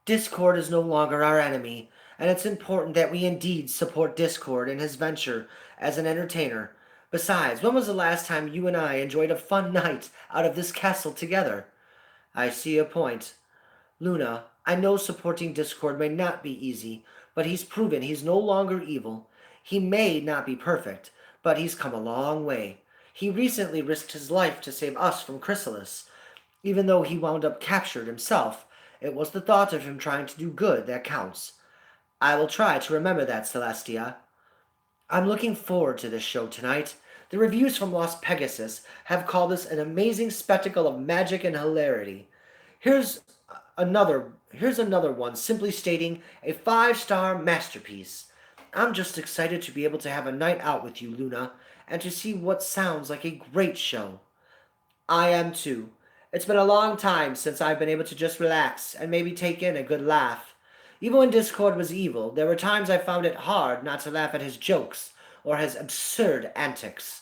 Discord is no longer our enemy, and it's important that we indeed support Discord in his venture as an entertainer. Besides, when was the last time you and I enjoyed a fun night out of this castle together? I see your point. Luna, I know supporting Discord may not be easy, but he's proven he's no longer evil. He may not be perfect, but he's come a long way. He recently risked his life to save us from Chrysalis. Even though he wound up captured himself, it was the thought of him trying to do good that counts. I will try to remember that, Celestia. I'm looking forward to this show tonight. The reviews from Las Pegasus have called this an amazing spectacle of magic and hilarity. Here's here's another one simply stating a 5-star masterpiece. I'm just excited to be able to have a night out with you, Luna, and to see what sounds like a great show. I am too. It's been a long time since I've been able to just relax and maybe take in a good laugh. Even when Discord was evil, there were times I found it hard not to laugh at his jokes or his absurd antics.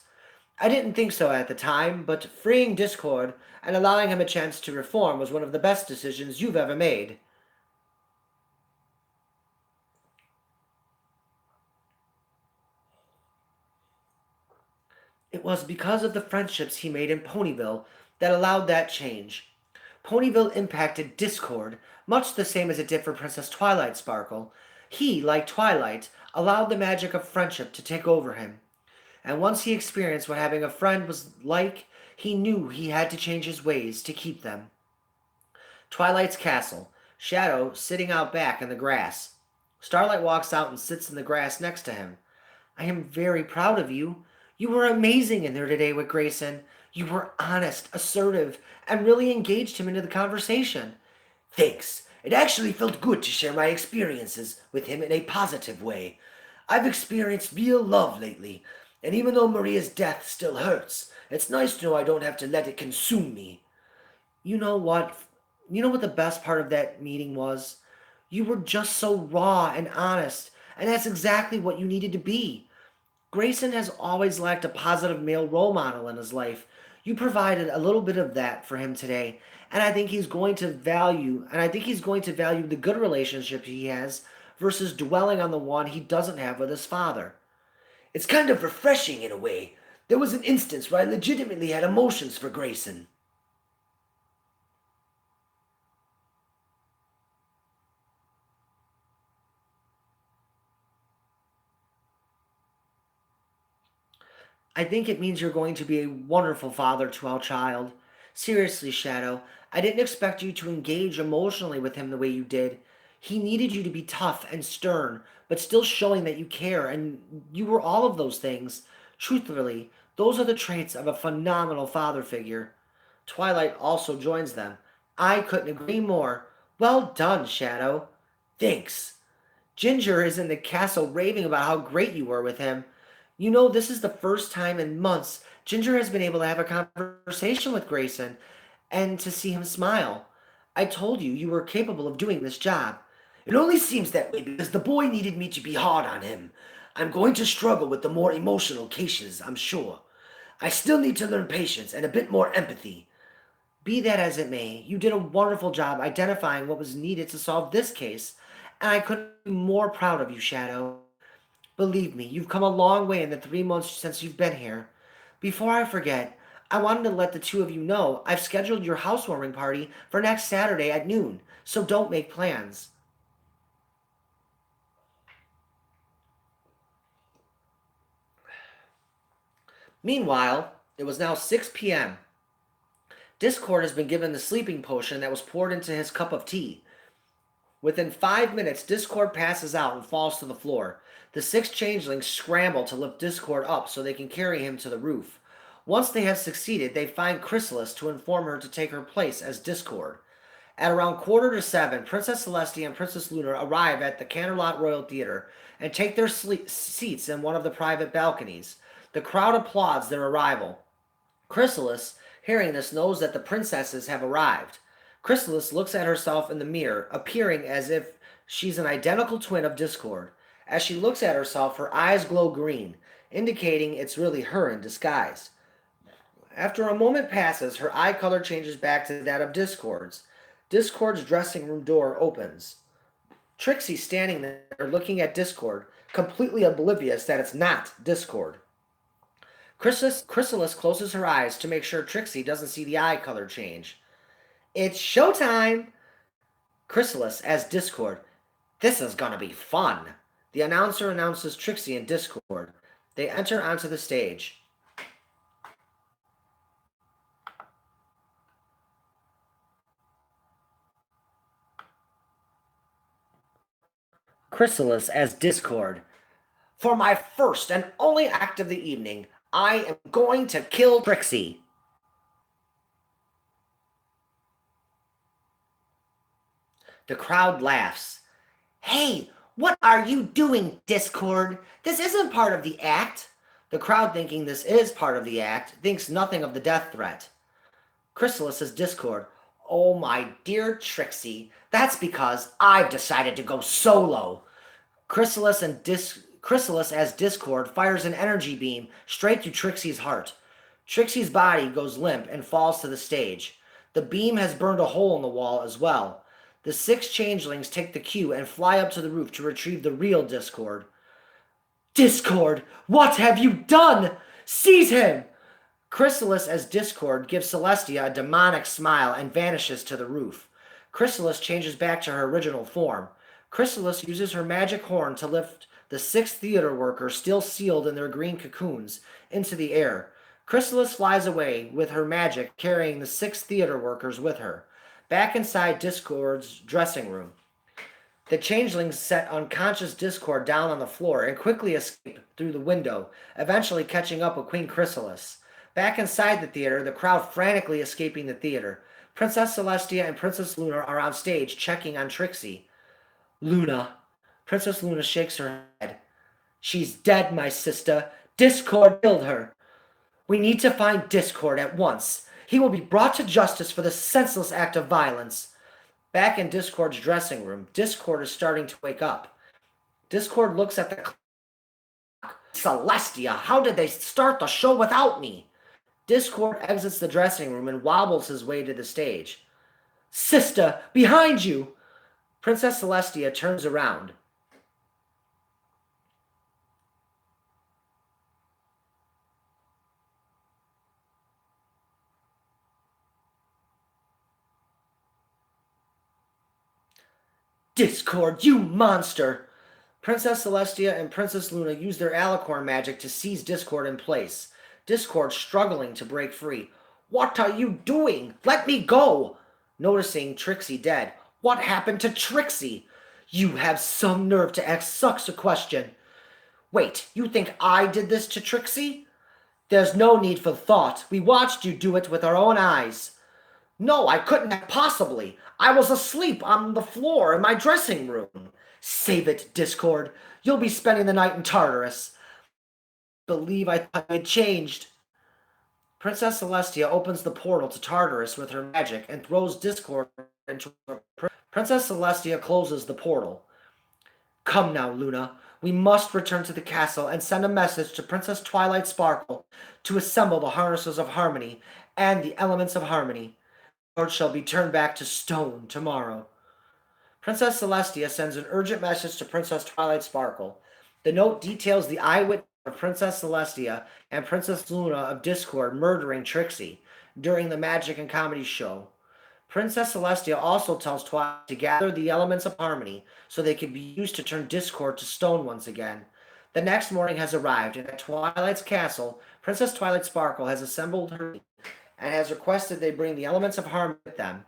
I didn't think so at the time, but freeing Discord and allowing him a chance to reform was one of the best decisions you've ever made. It was because of the friendships he made in Ponyville that allowed that change. Ponyville impacted Discord, much the same as it did for Princess Twilight Sparkle. He, like Twilight, allowed the magic of friendship to take over him. And once he experienced what having a friend was like, he knew he had to change his ways to keep them. Twilight's castle, Shadow sitting out back in the grass. Starlight walks out and sits in the grass next to him. I am very proud of you. You were amazing in there today with Grayson. You were honest, assertive, and really engaged him into the conversation. Thanks. It actually felt good to share my experiences with him in a positive way. I've experienced real love lately, and even though Maria's death still hurts, it's nice to know I don't have to let it consume me. You know what? You know what the best part of that meeting was? You were just so raw and honest, and that's exactly what you needed to be. Grayson has always lacked a positive male role model in his life. You provided a little bit of that for him today, and I think he's going to value the good relationship he has versus dwelling on the one he doesn't have with his father. It's kind of refreshing in a way. There was an instance where I legitimately had emotions for Grayson. I think it means you're going to be a wonderful father to our child. Seriously, Shadow, I didn't expect you to engage emotionally with him the way you did. He needed you to be tough and stern, but still showing that you care, and you were all of those things. Truthfully, those are the traits of a phenomenal father figure. Twilight also joins them. I couldn't agree more. Well done, Shadow. Thanks. Ginger is in the castle raving about how great you were with him. You know, this is the first time in months Ginger has been able to have a conversation with Grayson and to see him smile. I told you you were capable of doing this job. It only seems that way because the boy needed me to be hard on him. I'm going to struggle with the more emotional cases, I'm sure. I still need to learn patience and a bit more empathy. Be that as it may, you did a wonderful job identifying what was needed to solve this case, and I couldn't be more proud of you, Shadow. Believe me, you've come a long way in the 3 months since you've been here. Before I forget, I wanted to let the two of you know I've scheduled your housewarming party for next Saturday at noon, so don't make plans. Meanwhile, it was now 6 p.m. Discord has been given the sleeping potion that was poured into his cup of tea. Within 5 minutes, Discord passes out and falls to the floor. The six changelings scramble to lift Discord up so they can carry him to the roof. Once they have succeeded, they find Chrysalis to inform her to take her place as Discord. At around 6:45, Princess Celestia and Princess Luna arrive at the Canterlot Royal Theater and take their seats in one of the private balconies. The crowd applauds their arrival. Chrysalis, hearing this, knows that the princesses have arrived. Chrysalis looks at herself in the mirror, appearing as if she's an identical twin of Discord. As she looks at herself, her eyes glow green, indicating it's really her in disguise. After a moment passes, her eye color changes back to that of Discord's. Discord's dressing room door opens. Trixie standing there looking at Discord, completely oblivious that it's not Discord. Chrysalis closes her eyes to make sure Trixie doesn't see the eye color change. It's showtime! Chrysalis as Discord. This is gonna be fun. The announcer announces Trixie and Discord. They enter onto the stage. Chrysalis as Discord. For my first and only act of the evening, I am going to kill Trixie. The crowd laughs. Hey, what are you doing, Discord? This isn't part of the act. The crowd, thinking this is part of the act, thinks nothing of the death threat. Chrysalis says Discord. Oh my dear Trixie, that's because I've decided to go solo. Chrysalis as Discord fires an energy beam straight through Trixie's heart. Trixie's body goes limp and falls to the stage. The beam has burned a hole in the wall as well. The 6 changelings take the cue and fly up to the roof to retrieve the real Discord. Discord, what have you done? Seize him! Chrysalis as Discord gives Celestia a demonic smile and vanishes to the roof. Chrysalis changes back to her original form. Chrysalis uses her magic horn to lift the 6 theater workers still sealed in their green cocoons into the air. Chrysalis flies away with her magic, carrying the 6 theater workers with her. Back inside Discord's dressing room, the changelings set unconscious Discord down on the floor and quickly escape through the window, eventually catching up with Queen Chrysalis. Back inside the theater, the crowd frantically escaping the theater. Princess Celestia and Princess Luna are on stage checking on Trixie. Luna. Princess Luna shakes her head. She's dead, my sister. Discord killed her. We need to find Discord at once. He will be brought to justice for this senseless act of violence. Back in Discord's dressing room, Discord is starting to wake up. Discord looks at the clock. Celestia, how did they start the show without me? Discord exits the dressing room and wobbles his way to the stage. Sister, behind you! Princess Celestia turns around. Discord, you monster! Princess Celestia and Princess Luna use their alicorn magic to seize Discord in place. Discord struggling to break free. What are you doing? Let me go! Noticing Trixie dead. What happened to Trixie? You have some nerve to ask such a question. Wait, you think I did this to Trixie? There's no need for thought. We watched you do it with our own eyes. No, I couldn't have possibly. I was asleep on the floor in my dressing room. Save it, Discord. You'll be spending the night in Tartarus. Believe I thought you had changed. Princess Celestia opens the portal to Tartarus with her magic and throws Discord into her. Princess Celestia closes the portal. Come now, Luna. We must return to the castle and send a message to Princess Twilight Sparkle to assemble the harnesses of harmony and the elements of harmony. Lord shall be turned back to stone tomorrow. Princess Celestia sends an urgent message to Princess Twilight Sparkle. The note details the eyewitness of Princess Celestia and Princess Luna of Discord murdering Trixie during the Magic and Comedy show. Princess Celestia also tells Twilight to gather the elements of harmony so they can be used to turn Discord to stone once again. The next morning has arrived, and at Twilight's castle, Princess Twilight Sparkle has assembled her and has requested they bring the elements of harmony with them.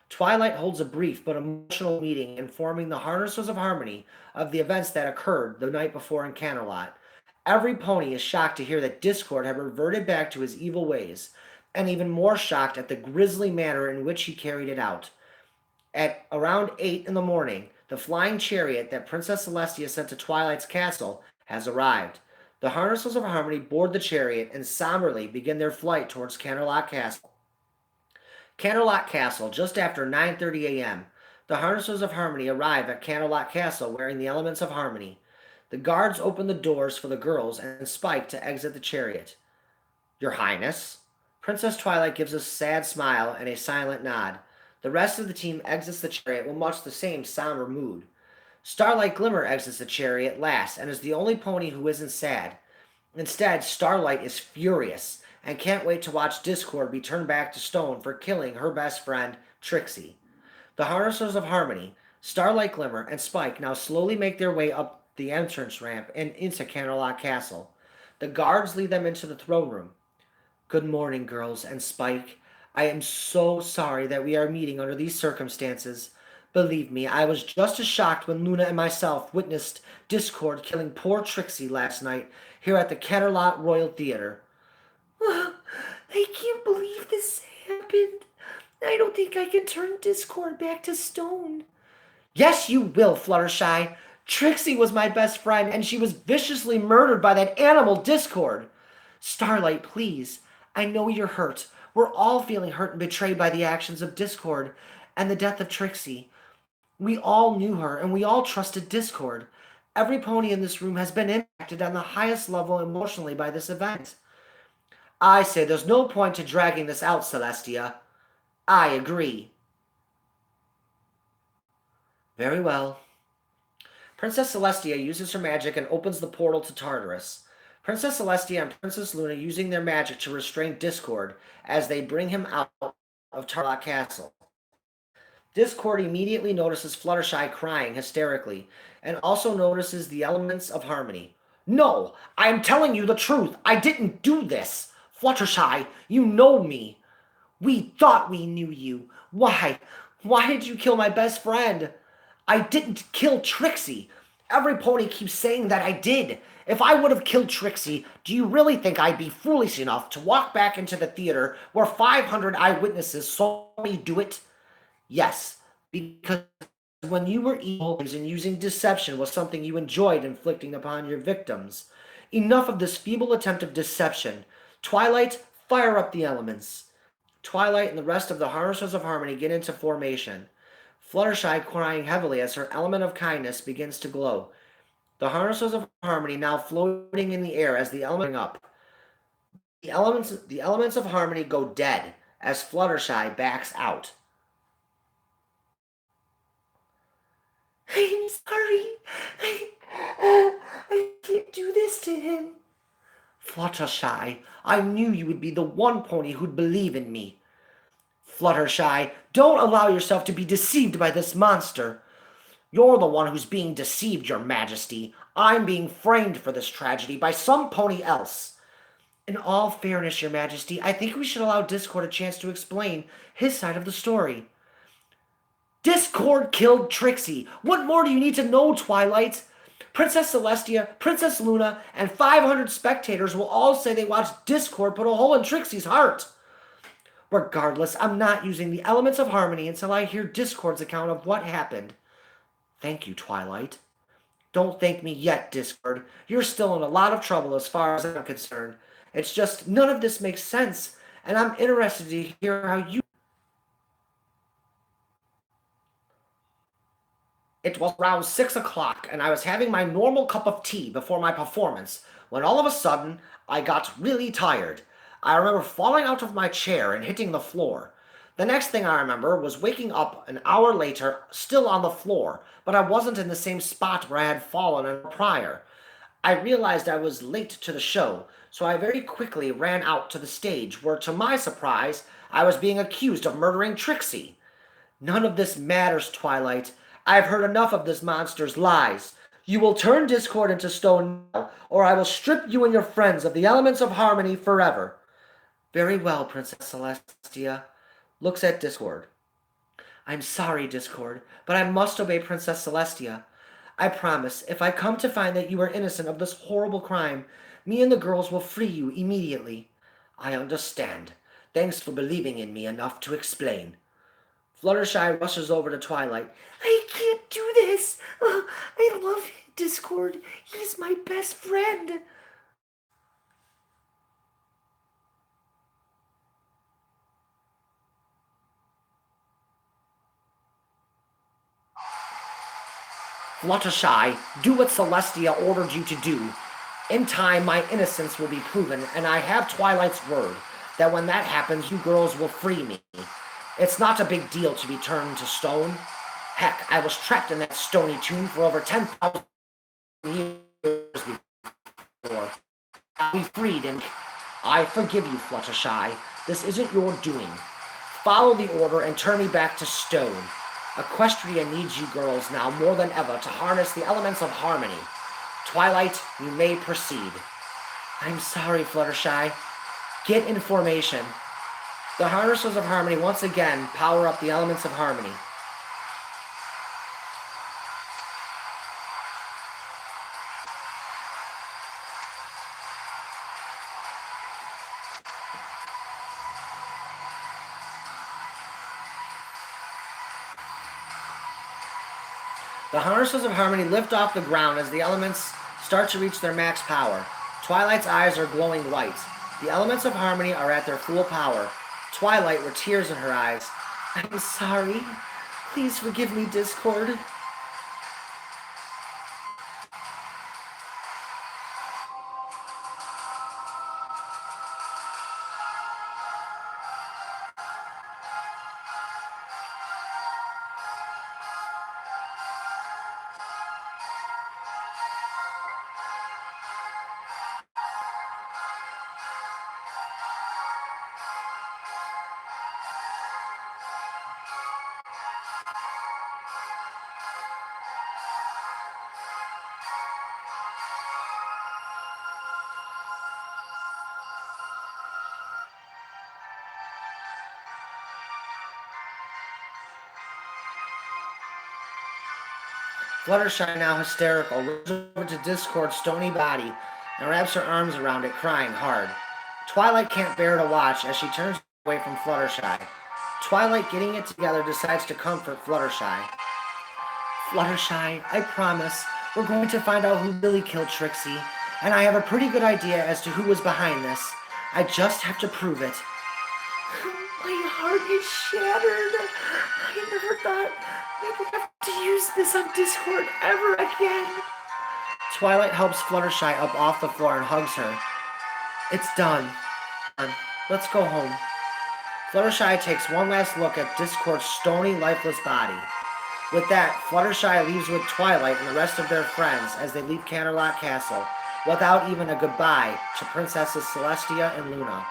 Twilight holds a brief but emotional meeting informing the Harnessers of Harmony of the events that occurred the night before in Canterlot. Every pony is shocked to hear that Discord had reverted back to his evil ways, and even more shocked at the grisly manner in which he carried it out. At around 8 in the morning, the flying chariot that Princess Celestia sent to Twilight's castle has arrived. The Harnesses of Harmony board the chariot and somberly begin their flight towards Canterlot Castle. Canterlot Castle, just after 9:30 a.m. The Harnesses of Harmony arrive at Canterlot Castle wearing the elements of harmony. The guards open the doors for the girls and Spike to exit the chariot. Your Highness? Princess Twilight gives a sad smile and a silent nod. The rest of the team exits the chariot with much the same somber mood. Starlight Glimmer exits the chariot last and is the only pony who isn't sad. Instead, Starlight is furious and can't wait to watch Discord be turned back to stone for killing her best friend, Trixie. The Harnessers of Harmony, Starlight Glimmer, and Spike now slowly make their way up the entrance ramp and into Canterlot Castle. The guards lead them into the throne room. Good morning, girls and Spike. I am so sorry that we are meeting under these circumstances. Believe me, I was just as shocked when Luna and myself witnessed Discord killing poor Trixie last night here at the Canterlot Royal Theatre. I can't believe this happened. I don't think I can turn Discord back to stone. Yes, you will, Fluttershy. Trixie was my best friend, and she was viciously murdered by that animal Discord. Starlight, please. I know you're hurt. We're all feeling hurt and betrayed by the actions of Discord and the death of Trixie. We all knew her, and we all trusted Discord. Every pony in this room has been impacted on the highest level emotionally by this event. I say there's no point to dragging this out, Celestia. I agree. Very well. Princess Celestia uses her magic and opens the portal to Tartarus. Princess Celestia and Princess Luna using their magic to restrain Discord as they bring him out of Tartarus Castle. Discord immediately notices Fluttershy crying hysterically and also notices the elements of harmony. No, I am telling you the truth. I didn't do this. Fluttershy, you know me. We thought we knew you. Why? Why did you kill my best friend? I didn't kill Trixie. Every pony keeps saying that I did. If I would have killed Trixie, do you really think I'd be foolish enough to walk back into the theater where 500 eyewitnesses saw me do it? Yes, because when you were evil and using deception was something you enjoyed inflicting upon your victims. Enough of this feeble attempt of deception. Twilight, fire up the elements. Twilight and the rest of the Harnessers of Harmony get into formation. Fluttershy crying heavily as her element of kindness begins to glow. The Harnessers of Harmony now floating in the air as the elements bring up. The elements of harmony go dead as Fluttershy backs out. I'm sorry. I can't do this to him. Fluttershy, I knew you would be the one pony who'd believe in me. Fluttershy, don't allow yourself to be deceived by this monster. You're the one who's being deceived, Your Majesty. I'm being framed for this tragedy by some pony else. In all fairness, Your Majesty, I think we should allow Discord a chance to explain his side of the story. Discord killed Trixie. What more do you need to know, Twilight? Princess Celestia, Princess Luna, and 500 spectators will all say they watched Discord put a hole in Trixie's heart. Regardless, I'm not using the elements of harmony until I hear Discord's account of what happened. Thank you, Twilight. Don't thank me yet, Discord. You're still in a lot of trouble as far as I'm concerned. It's just none of this makes sense, and I'm interested to hear how you... It was around 6 o'clock, and I was having my normal cup of tea before my performance, when all of a sudden, I got really tired. I remember falling out of my chair and hitting the floor. The next thing I remember was waking up an hour later, still on the floor, but I wasn't in the same spot where I had fallen an hour prior. I realized I was late to the show, so I very quickly ran out to the stage, where, to my surprise, I was being accused of murdering Trixie. None of this matters, Twilight. I've heard enough of this monster's lies. You will turn Discord into stone now, or I will strip you and your friends of the elements of harmony forever. Very well, Princess Celestia. Looks at Discord. I'm sorry, Discord, but I must obey Princess Celestia. I promise, if I come to find that you are innocent of this horrible crime, me and the girls will free you immediately. I understand. Thanks for believing in me enough to explain. Fluttershy rushes over to Twilight. I can't do this. I love Discord. He's my best friend. Fluttershy, do what Celestia ordered you to do. In time, my innocence will be proven, and I have Twilight's word that when that happens, you girls will free me. It's not a big deal to be turned to stone. Heck, I was trapped in that stony tomb for over 10,000 years before. I'll be freed, and I forgive you, Fluttershy. This isn't your doing. Follow the order and turn me back to stone. Equestria needs you girls now more than ever to harness the elements of harmony. Twilight, you may proceed. I'm sorry, Fluttershy. Get in formation. The harnessers of harmony once again power up the elements of harmony. The harnesses of harmony lift off the ground as the elements start to reach their max power. Twilight's eyes are glowing white. The elements of harmony are at their full power. Twilight, with tears in her eyes. I'm sorry. Please forgive me, Discord. Fluttershy, now hysterical, runs over to Discord's stony body and wraps her arms around it, crying hard. Twilight can't bear to watch as she turns away from Fluttershy. Twilight, getting it together, decides to comfort Fluttershy. Fluttershy, I promise, we're going to find out who really killed Trixie, and I have a pretty good idea as to who was behind this. I just have to prove it. My heart is shattered. I never thought I would have to use this on Discord ever again. Twilight helps Fluttershy up off the floor and hugs her. It's done. Let's go home. Fluttershy takes one last look at Discord's stony, lifeless body. With that, Fluttershy leaves with Twilight and the rest of their friends as they leave Canterlot Castle, without even a goodbye to Princesses Celestia and Luna.